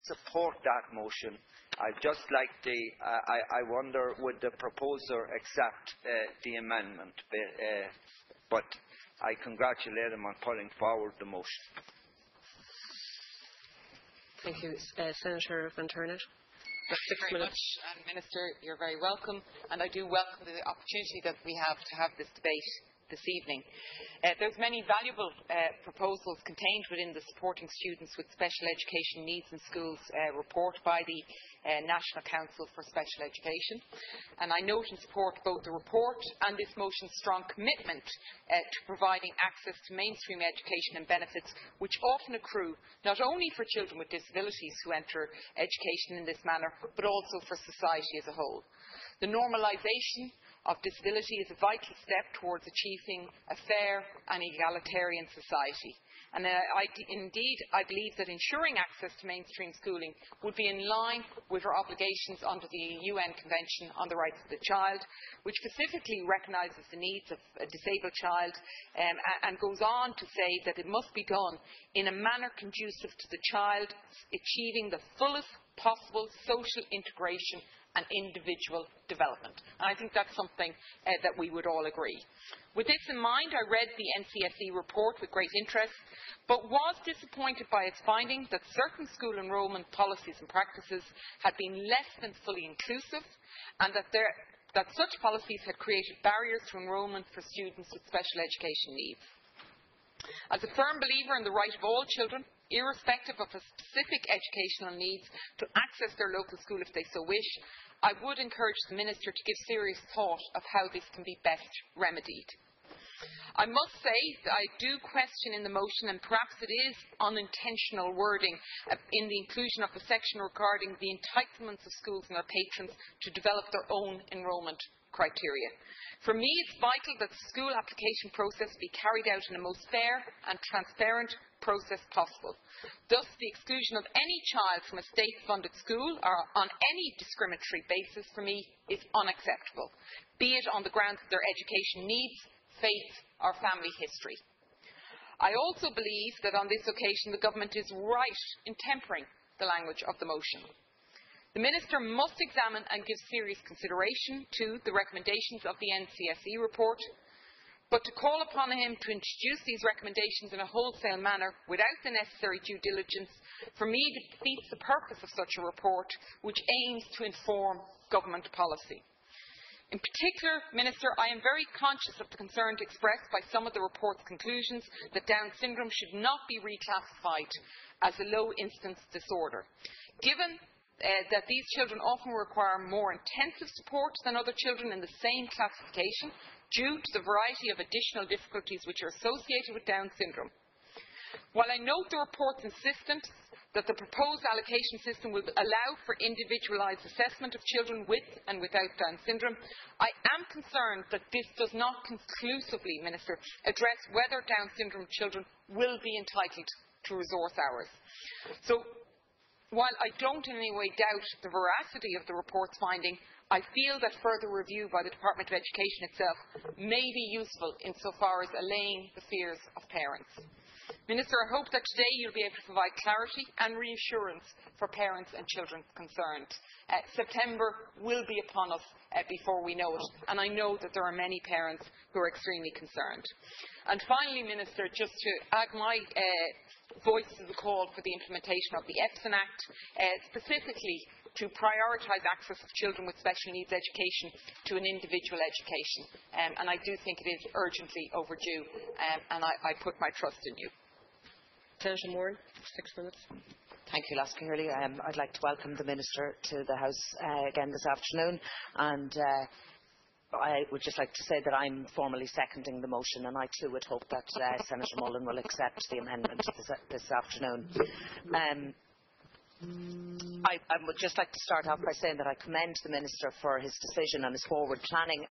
support that motion. I'd just like I wonder, would the proposer accept the amendment? But I congratulate him on putting forward the motion. Thank you. Senator van Turnhout. Thank you very much, and Minister, you're very welcome, and I do welcome the opportunity that we have to have this debate this evening. There's many valuable proposals contained within the Supporting Students with Special Education Needs in Schools report by the National Council for Special Education, and I note and support both the report and this motion's strong commitment to providing access to mainstream education and benefits which often accrue not only for children with disabilities who enter education in this manner, but also for society as a whole. The normalisation of disability is a vital step towards achieving a fair and egalitarian society. And indeed, I believe that ensuring access to mainstream schooling would be in line with our obligations under the UN Convention on the Rights of the Child, which specifically recognises the needs of a disabled child and goes on to say that it must be done in a manner conducive to the child achieving the fullest possible social integration and individual development. And I think that's something that we would all agree. With this in mind, I read the NCSE report with great interest, but was disappointed by its finding that certain school enrolment policies and practices had been less than fully inclusive, and that such policies had created barriers to enrolment for students with special education needs. As a firm believer in the right of all children, irrespective of a specific educational needs, to access their local school if they so wish, I would encourage the Minister to give serious thought of how this can be best remedied. I must say that I do question in the motion, and perhaps it is unintentional wording, in the inclusion of the section regarding the entitlements of schools and their patrons to develop their own enrolment criteria. For me, it's vital that the school application process be carried out in the most fair and transparent process possible. Thus, the exclusion of any child from a state-funded school or on any discriminatory basis for me is unacceptable, be it on the grounds of their education needs, faith or family history. I also believe that on this occasion the Government is right in tempering the language of the motion. The Minister must examine and give serious consideration to the recommendations of the NCSE report, but to call upon him to introduce these recommendations in a wholesale manner without the necessary due diligence, for me defeats the purpose of such a report, which aims to inform government policy. In particular, Minister, I am very conscious of the concerns expressed by some of the report's conclusions that Down syndrome should not be reclassified as a low-instance disorder. Given that these children often require more intensive support than other children in the same classification due to the variety of additional difficulties which are associated with Down syndrome. While I note the report's insistence that the proposed allocation system will allow for individualised assessment of children with and without Down syndrome, I am concerned that this does not conclusively, Minister, address whether Down syndrome children will be entitled to resource hours. So, while I don't in any way doubt the veracity of the report's finding, I feel that further review by the Department of Education itself may be useful insofar as allaying the fears of parents. Minister, I hope that today you'll be able to provide clarity and reassurance for parents and children concerned. September will be upon us before we know it, and I know that there are many parents who are extremely concerned. And finally, Minister, just to add my voice to the call for the implementation of the EPSON Act, specifically to prioritise access of children with special needs education to an individual education. And I do think it is urgently overdue, and I put my trust in you. Senator Moore, 6 minutes. Thank you, Lasca Hurley. I'd like to welcome the Minister to the House again this afternoon, and I would just like to say that I'm formally seconding the motion, and I too would hope that Senator Mullen will accept the amendment this afternoon. I would just like to start off by saying that I commend the Minister for his decision and his forward planning